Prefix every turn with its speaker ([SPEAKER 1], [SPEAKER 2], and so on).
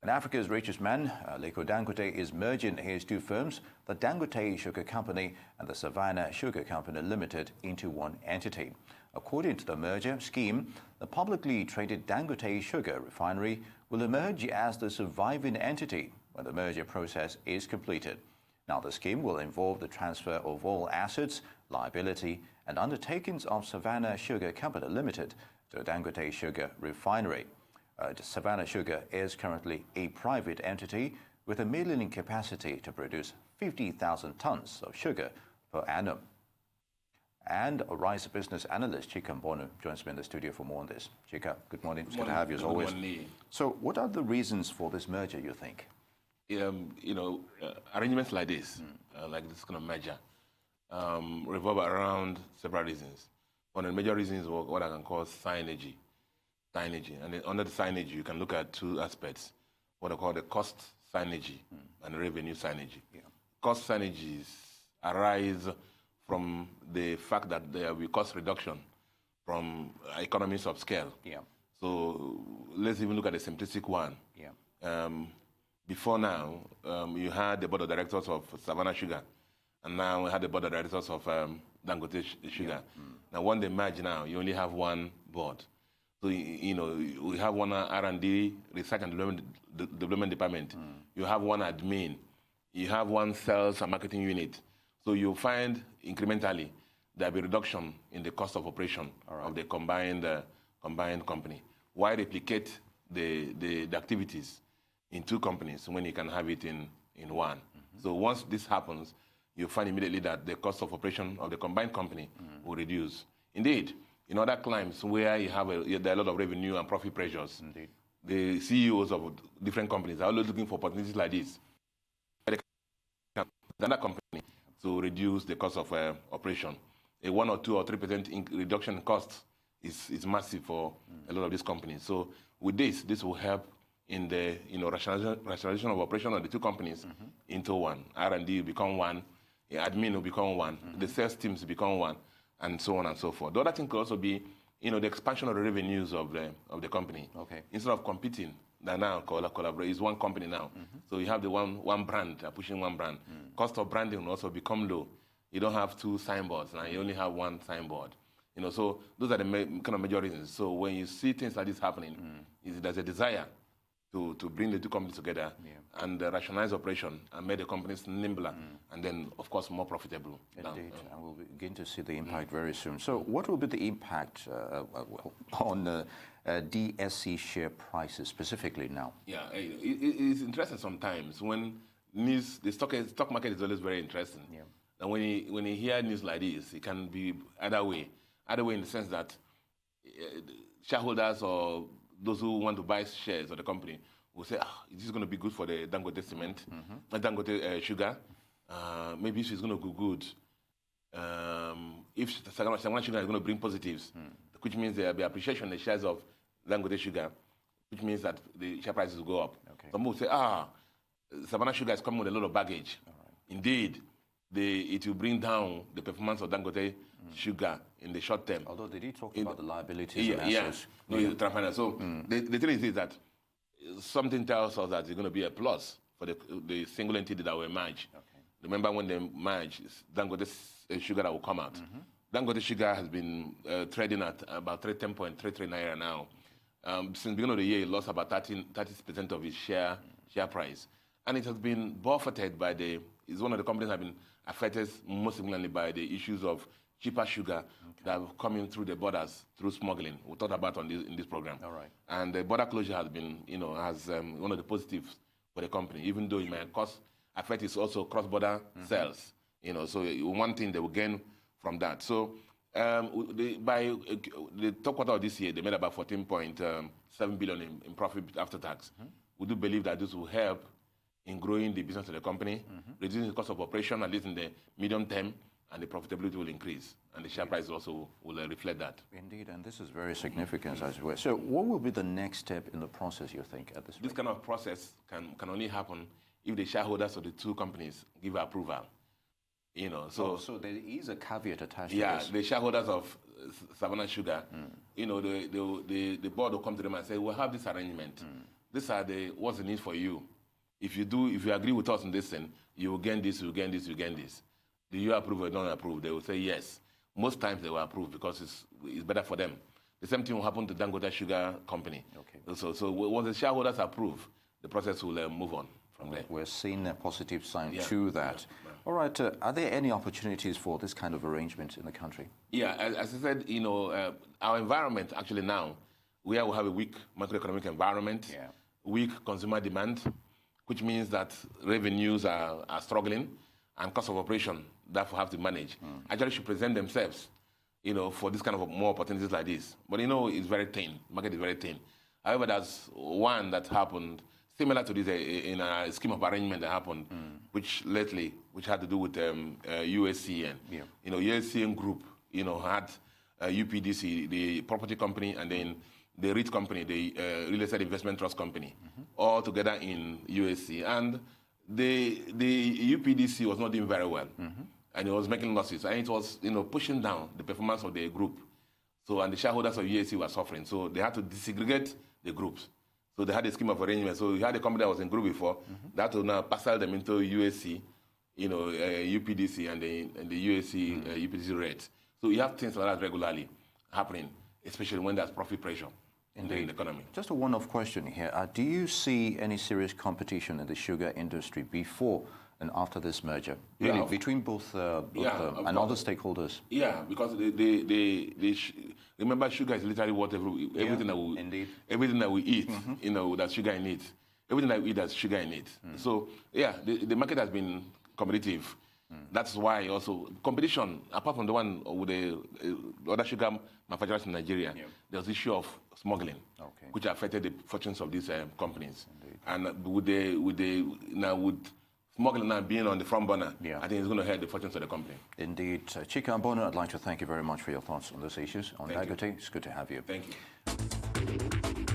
[SPEAKER 1] And Africa's richest man, Aliko Dangote, is merging his two firms, the Dangote Sugar Company and the Savannah Sugar Company Limited, into one entity. According to the merger scheme, the publicly traded Dangote Sugar Refinery will emerge as the surviving entity when the merger process is completed. Now, the scheme will involve the transfer of all assets, liability, and undertakings of Savannah Sugar Company Limited to Dangote Sugar Refinery. Savannah Sugar is currently a private entity with $1 million in capacity to produce 50,000 tons of sugar per annum. And a Rise Business Analyst, Chika Mbonu, joins me in the studio for more on this. Chika, good morning. It's good to have you as always. So what are the reasons for this merger, you think?
[SPEAKER 2] Arrangements like this, like this kind of merger, revolve around several reasons. One of the major reasons is what I can call synergy. And under the synergy, you can look at two aspects, what I call the cost synergy and revenue synergy. Yeah. Cost synergies arise from the fact that there will be cost reduction from economies of scale. Yeah. So let's even look at the simplistic one. Yeah. Before now, you had the board of directors of Savannah Sugar, and now we had the board of directors of Dangote Sugar. Yeah. Now, when they merge now, you only have one board. So, we have one R&D, Research and Development Department. You have one admin. You have one sales and marketing unit. So you'll find incrementally there'll be reduction in the cost of operation of the combined company. Why replicate the activities in two companies when you can have it in one? So once this happens, you find immediately that the cost of operation of the combined company will reduce. Indeed, in other climes where there are a lot of revenue and profit pressures, the CEOs of different companies are always looking for opportunities like this. Another company to reduce the cost of operation. A 1 or 2 or 3% reduction in costs is massive for a lot of these companies. So with this will help in the rationalization of operation of the two companies into one. R&D will become one, admin will become one, the sales teams become one, and so on and so forth. The other thing could also be, the expansion of the revenues of the company. Okay. Instead of competing, they now collaborate. It's one company now. So you have the one brand, pushing one brand. Cost of branding will also become low. You don't have two signboards now. You only have one signboard. So those are the kind of major reasons. So when you see things like this happening, there's a desire to bring the two companies together and rationalize operation and make the companies nimbler and then, of course, more profitable.
[SPEAKER 1] Indeed, and we'll begin to see the impact very soon. So what will be the impact on DSC share prices specifically now?
[SPEAKER 2] Yeah, it's interesting sometimes when news, the stock market is always very interesting. Yeah. And when you hear news like this, it can be either way in the sense that shareholders or those who want to buy shares of the company will say, is this going to be good for the Dangote cement, Dangote sugar? Maybe it's going to go good. If Savannah Sugar is going to bring positives, which means there will be appreciation in the shares of Dangote Sugar, which means that the share prices will go up. Okay. Some people say, Savannah Sugar is coming with a lot of baggage. Right. Indeed, it will bring down the performance of Dangote Sugar in the short term.
[SPEAKER 1] Although they did talk about the liabilities and assets.
[SPEAKER 2] So the thing is that something tells us that it's going to be a plus for the single entity that will emerge. Okay. Remember when they merge, Dangote Sugar that will come out. Dangote Sugar has been trading at about 10.33 naira now. Since the beginning of the year, it lost about 30% of its share price. And it has been buffeted by it's one of the companies that have been affected most significantly by the issues of cheaper sugar that have come in through the borders, through smuggling. We'll talk about in this program. All right. And the border closure has been, one of the positives for the company, even though it may affect its also cross-border sales. So one thing they will gain from that. So by the top quarter of this year, they made about 14.7 billion in profit after tax. We do believe that this will help in growing the business of the company, reducing the cost of operation, at least in the medium term, and the profitability will increase, and the share price also will reflect that.
[SPEAKER 1] Indeed, and this is very significant as well. So what will be the next step in the process, you think, at this point?
[SPEAKER 2] This kind of process can only happen if the shareholders of the two companies give approval.
[SPEAKER 1] So there is a caveat attached to this.
[SPEAKER 2] Yeah, the shareholders of Savannah Sugar, the board will come to them and say, we'll have this arrangement. these are what's the need for you. If you agree with us in this thing, you will gain this, you will gain this, you will gain this. Do you approve or don't approve? They will say yes. Most times they will approve because it's better for them. The same thing will happen to Dangote Sugar Company. Okay. So once the shareholders approve, the process will move on from there.
[SPEAKER 1] We're seeing a positive sign to that. Yeah. All right. Are there any opportunities for this kind of arrangement in the country?
[SPEAKER 2] Yeah, as I said, our environment actually now, we have a weak macroeconomic environment, weak consumer demand, which means that revenues are struggling, and cost of operation, therefore, have to manage. Actually should present themselves, for this kind of more opportunities like this. But it's very thin. Market is very thin. However, there's one that happened similar to this in a scheme of arrangement that happened, which had to do with USCN. Yeah. USCN Group, had UPDC, the property company, and then the REIT company, the Real Estate Investment Trust Company, all together in USC. And the UPDC was not doing very well, and it was making losses, and it was pushing down the performance of the group. So, and the shareholders of USC were suffering, so they had to desegregate the groups. So they had a scheme of arrangement. So you had a company that was in group before, they had to now parcel them into USC, UPDC, and the USC UPDC rates. So you have things like that regularly happening, especially when there's profit pressure in the economy.
[SPEAKER 1] Just a one-off question here. Do you see any serious competition in the sugar industry before and after this merger? Really, between both and other stakeholders?
[SPEAKER 2] Yeah, because remember, sugar is literally what everything that we eat, that sugar in it. Everything that we eat has sugar in it. So, yeah, the market has been competitive. That's why also competition, apart from the one with the other sugar manufacturers in Nigeria, there's the issue of smuggling, which affected the fortunes of these companies. Indeed. And with smuggling now being on the front burner, I think it's going to hurt the fortunes of the company.
[SPEAKER 1] Indeed. Chika Mbonu, I'd like to thank you very much for your thoughts on those issues. On Dangote, it's good to have you.
[SPEAKER 2] Thank you.